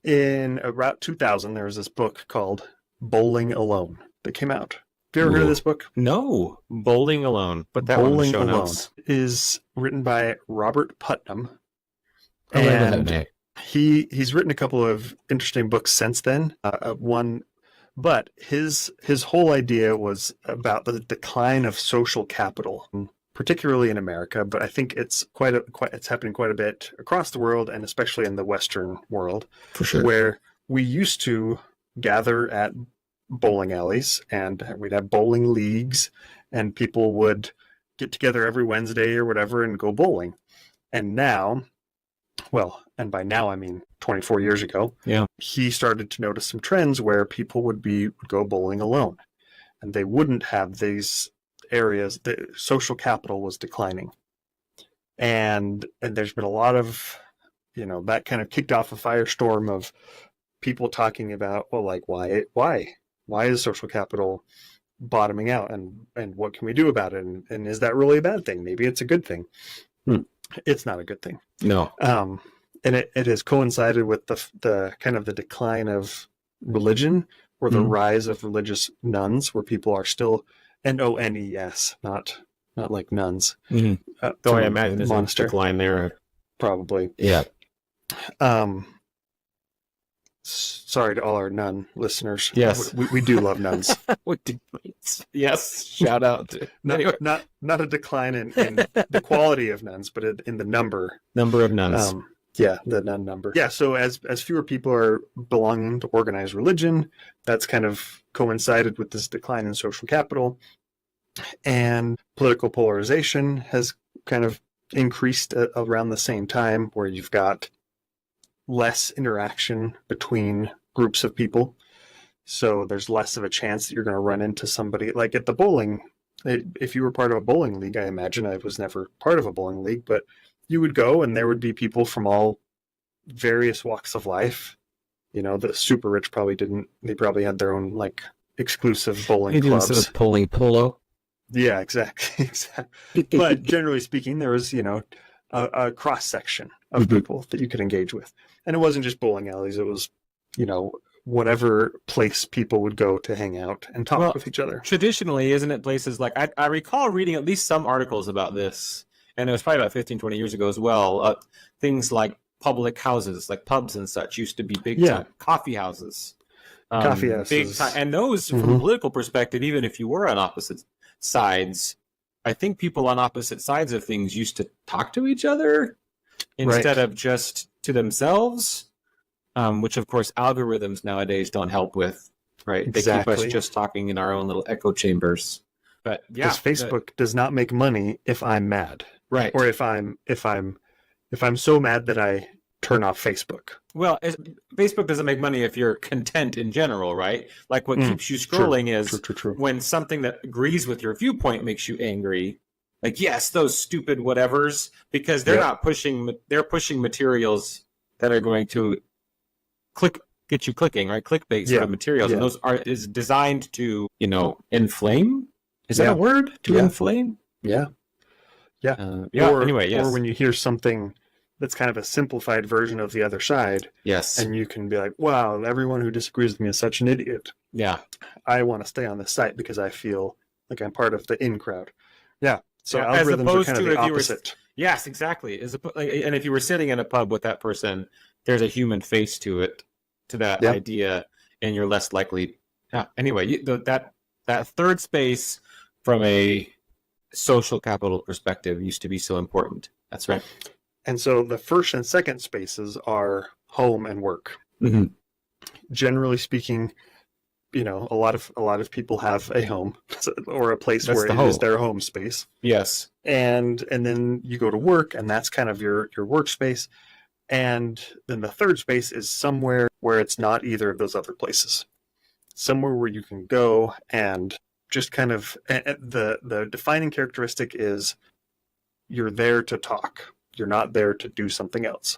In about 2000, there was this book called Bowling Alone that came out. Have you ever heard of this book? No. Bowling Alone. Put that one in the show notes. Is written by Robert Putnam. I remember that name. He's written a couple of interesting books since then. But his whole idea was about the decline of social capital, particularly in America. But I think it's it's happening quite a bit across the world, and especially in the Western world, for sure, where we used to gather at bowling alleys, and we'd have bowling leagues, and people would get together every Wednesday or whatever and go bowling. And now, well, and by now I mean 24 years ago, he started to notice some trends where people would go bowling alone, and they wouldn't have these areas. The social capital was declining, and there's been a lot of, that kind of kicked off a firestorm of people talking about, well, like why is social capital bottoming out, and what can we do about it, and is that really a bad thing? Maybe it's a good thing. It's not a good thing. No. And it has coincided with the kind of the decline of religion, or the rise of religious nuns, where people are still NONES, not like nuns. Though I imagine there's a decline there. Probably. Yeah. Sorry to all our nun listeners. Yes, we do love nuns. Yes, shout out. Not a decline in the quality of nuns, but in the number of nuns. The nun number. Yeah, so as fewer people are belonging to organized religion, that's kind of coincided with this decline in social capital, and political polarization has kind of increased around the same time, where you've got less interaction between groups of people. So there's less of a chance that you're going to run into somebody like at the bowling. If you were part of a bowling league, I imagine, I was never part of a bowling league, but you would go and there would be people from all various walks of life. The super rich probably didn't. They probably had their own like exclusive bowling clubs. Sort of bowling polo. Yeah, exactly. But generally speaking, there was, a cross section of people that you could engage with. And it wasn't just bowling alleys. It was, whatever place people would go to hang out and talk with each other. Traditionally, isn't it places like, I recall reading at least some articles about this, and it was probably about 15, 20 years ago as well. Things like public houses, like pubs and such, used to be big time coffee houses. Coffee houses. Big time. And those, from a political perspective, even if you were on opposite sides, I think people on opposite sides of things used to talk to each other instead of just to themselves, which of course algorithms nowadays don't help with, right? Exactly. They keep us just talking in our own little echo chambers. But because Facebook does not make money if I'm mad, right? Or if I'm so mad that I turn off Facebook. Well, Facebook doesn't make money if you're content in general, right? Like what keeps you scrolling is true. When something that agrees with your viewpoint makes you angry. Like, yes, those stupid whatevers, because they're not pushing. They're pushing materials that are going to get you clicking, right? Clickbait sort of materials, and those is designed to, inflame. Is that a word? To inflame? Yeah. Or when you hear something that's kind of a simplified version of the other side. Yes. And you can be like, wow, everyone who disagrees with me is such an idiot. Yeah. I want to stay on this site because I feel like I'm part of the in crowd. Yeah. So as algorithms opposed are kind to of the opposite. Yes, exactly. And if you were sitting in a pub with that person, there's a human face to it, to that idea, and you're less likely. Anyway, that third space from a social capital perspective used to be so important. That's right. And so the first and second spaces are home and work. Generally speaking, a lot of people have a home or a place where it is their home space. Yes. And then you go to work, and that's kind of your workspace. And then the third space is somewhere where it's not either of those other places. Somewhere where you can go and just kind of, the defining characteristic is you're there to talk. You're not there to do something else.